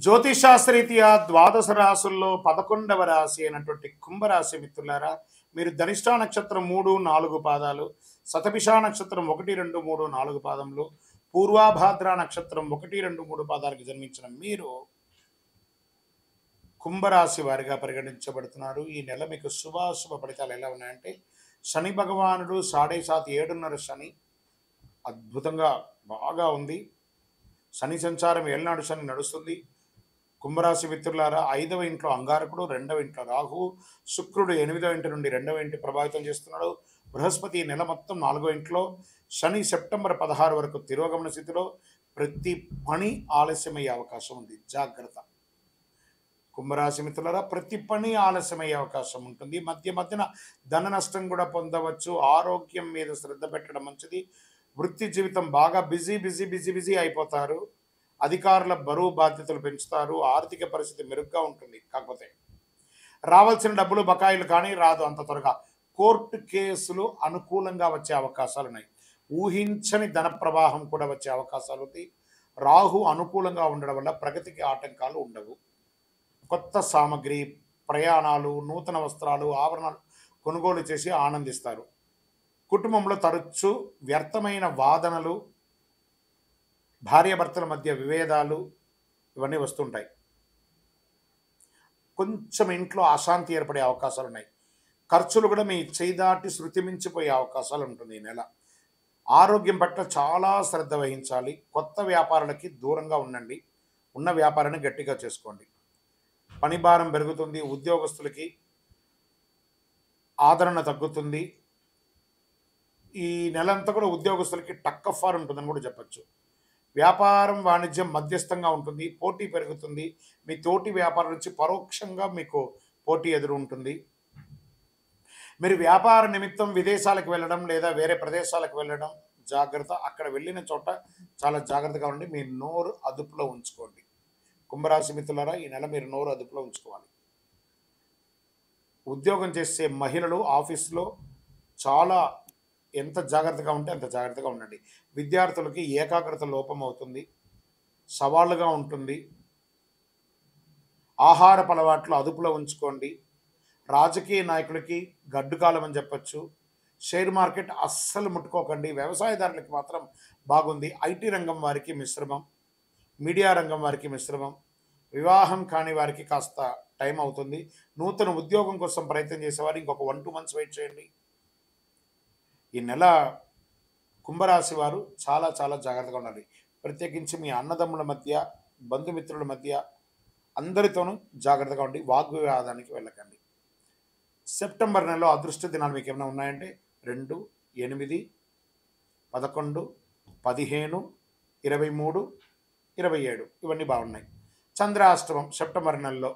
జ్యోతిషాస్త్రరీత్యా ద్వాదశ రాశుల్లో 11వ రాశి అయినటువంటి కుంభరాశి మిత్రులారా, మీరు ధనిష్టా నక్షత్రం 3, 4 పాదాలు, శతభిషా నక్షత్రం 1, 2, 3, 4 పాదములు, పూర్వాభాద్ర నక్షత్రం 1, 2, 3 పాదాలకు జన్మించిన మీరు కుంభరాశి వారిగా పరిగణించబడుతున్నారు. ఈ నెల మీకు శుభాశుభ ఫలితాలు ఎలా ఉన్నాయంటే, శని భగవానుడు 7.5 7:30 శని అద్భుతంగా బాగా ఉంది. శని సంచారం ఏళ్ళనాడు శని నడుస్తుంది. కుంభరాశి మిత్రులారా, 5వ ఇంట్లో అంగారకుడు, 2వ ఇంట్లో రాహువు, శుక్రుడు 8వ ఇంటి నుండి 2వ ఇంటి ప్రభావితం చేస్తున్నాడు. బృహస్పతి ఈ నెల మొత్తం 4వ ఇంట్లో, శని సెప్టెంబర్ 16 వరకు తిరోగమన స్థితిలో. ప్రతి పని ఆలస్యమయ్యే అవకాశం ఉంది, జాగ్రత్త. కుంభరాశి మిత్రులారా, ప్రతి పని ఆలస్యమయ్యే అవకాశం ఉంటుంది. మధ్య మధ్యన ధన నష్టం కూడా పొందవచ్చు. ఆరోగ్యం మీద శ్రద్ధ పెట్టడం మంచిది. వృత్తి జీవితం బాగా బిజీ బిజీ బిజీ బిజీ అయిపోతారు. అధికారుల బరువు బాధ్యతలు పెంచుతారు. ఆర్థిక పరిస్థితి మెరుగ్గా ఉంటుంది. కాకపోతే రావాల్సిన డబ్బులు బకాయిలు కానీ రాదు అంత త్వరగా. కోర్టు కేసులు అనుకూలంగా వచ్చే అవకాశాలు ఉన్నాయి. ఊహించని ధన ప్రవాహం కూడా వచ్చే అవకాశాలు ఉంది. రాహు అనుకూలంగా ఉండడం వల్ల ప్రగతికి ఆటంకాలు ఉండవు. కొత్త సామగ్రి, ప్రయాణాలు, నూతన వస్త్రాలు, ఆభరణాలు కొనుగోలు చేసి ఆనందిస్తారు. కుటుంబంలో తరచు వ్యర్థమైన వాదనలు, భార్యాభర్తల మధ్య విభేదాలు ఇవన్నీ వస్తుంటాయి. కొంచెం ఇంట్లో అశాంతి ఏర్పడే అవకాశాలు ఉన్నాయి. ఖర్చులు కూడా మీ చేయి దాటి శృతి మించిపోయే అవకాశాలు ఉంటుంది ఈ నెల. ఆరోగ్యం పట్ల చాలా శ్రద్ధ వహించాలి. కొత్త వ్యాపారాలకి దూరంగా ఉండండి. ఉన్న వ్యాపారాన్ని గట్టిగా చేసుకోండి. పని భారం పెరుగుతుంది. ఉద్యోగస్తులకి ఆదరణ తగ్గుతుంది. ఈ నెలంతా కూడా ఉద్యోగస్తులకి టక్ ఆఫ్ వార్ ఉంటుందని కూడా చెప్పచ్చు. వ్యాపారం, వాణిజ్యం మధ్యస్థంగా ఉంటుంది. పోటీ పెరుగుతుంది. మీ తోటి వ్యాపారం నుంచి పరోక్షంగా మీకు పోటీ ఎదురు ఉంటుంది. మీరు వ్యాపార నిమిత్తం విదేశాలకు వెళ్ళడం లేదా వేరే ప్రదేశాలకు వెళ్ళడం జాగ్రత్త. అక్కడ వెళ్ళిన చోట చాలా జాగ్రత్తగా ఉండి మీ నోరు అదుపులో ఉంచుకోండి. కుంభరాశి మిత్రులారా, ఈ నెల మీరు నోరు అదుపులో ఉంచుకోవాలి. ఉద్యోగం చేసే మహిళలు ఆఫీస్లో చాలా ఎంత జాగ్రత్తగా ఉంటే అంత జాగ్రత్తగా ఉండండి. విద్యార్థులకి ఏకాగ్రత లోపం అవుతుంది, సవాళ్ళుగా ఉంటుంది. ఆహారపు అలవాట్లు అదుపులో ఉంచుకోండి. రాజకీయ నాయకులకి గడ్డు కాలం అని చెప్పచ్చు. షేర్ మార్కెట్ అస్సలు ముట్టుకోకండి. వ్యవసాయదారులకి మాత్రం బాగుంది. ఐటీ రంగం వారికి మిశ్రమం, మీడియా రంగం వారికి మిశ్రమం, వివాహం కాని వారికి కాస్త టైం అవుతుంది. నూతన ఉద్యోగం కోసం ప్రయత్నం చేసేవారు ఇంకొక 1-2 మంత్స్ వెయిట్ చేయండి. ఈ నెల కుంభరాశి వారు చాలా చాలా జాగ్రత్తగా ఉండాలి. ప్రత్యేకించి మీ అన్నదమ్ముల మధ్య, బంధుమిత్రుల మధ్య అందరితోనూ జాగ్రత్తగా ఉండి వాగ్వివాదానికి వెళ్ళకండి. సెప్టెంబర్ నెలలో అదృష్ట దినాలు మీకు ఏమైనా ఉన్నాయంటే 2, 8, 11, 15, 23, 27 ఇవన్నీ బాగున్నాయి. చంద్రాష్టమం సెప్టెంబర్ నెలలో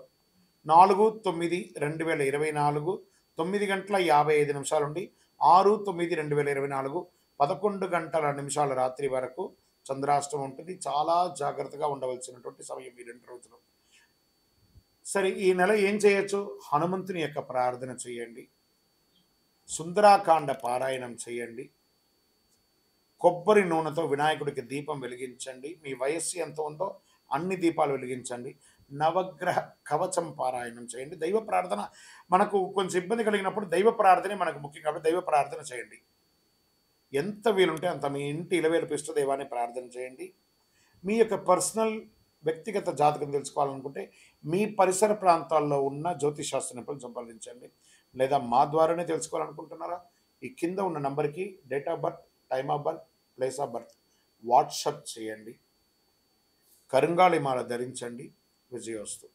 4-9-2024 9:55 నుండి 6-9-2024 11 గంటల రాత్రి వరకు చంద్రాష్టమం ఉంటుంది. చాలా జాగ్రత్తగా ఉండవలసినటువంటి సమయం ఈ 2 రోజులు. సరే, ఈ నెల ఏం చేయొచ్చు? హనుమంతుని యొక్క ప్రార్థన చేయండి. సుందరాకాండ పారాయణం చేయండి. కొబ్బరి నూనెతో వినాయకుడికి దీపం వెలిగించండి. మీ వయస్సు ఎంత ఉందో అన్ని దీపాలు వెలిగించండి. నవగ్రహ కవచం పారాయణం చేయండి. దైవ ప్రార్థన మనకు కొంచెం ఇబ్బంది కలిగినప్పుడు దైవ ప్రార్థనే మనకు ముఖ్యం కాబట్టి దైవ ప్రార్థన చేయండి. ఎంత వీలుంటే అంత మీ ఇంటి ఇలవేలుపు ఇష్ట దైవాన్ని ప్రార్థన చేయండి. మీ యొక్క పర్సనల్ వ్యక్తిగత జాతకం తెలుసుకోవాలనుకుంటే మీ పరిసర ప్రాంతాల్లో ఉన్న జ్యోతిషాస్త్ర నిపుణులను సంప్రదించండి. లేదా మా ద్వారానే తెలుసుకోవాలనుకుంటున్నారా? ఈ కింద ఉన్న నంబర్కి date of birth, time of birth, place of birth WhatsApp చేయండి. కరుంగాళి మాల ధరించండి. విజయోస్తు.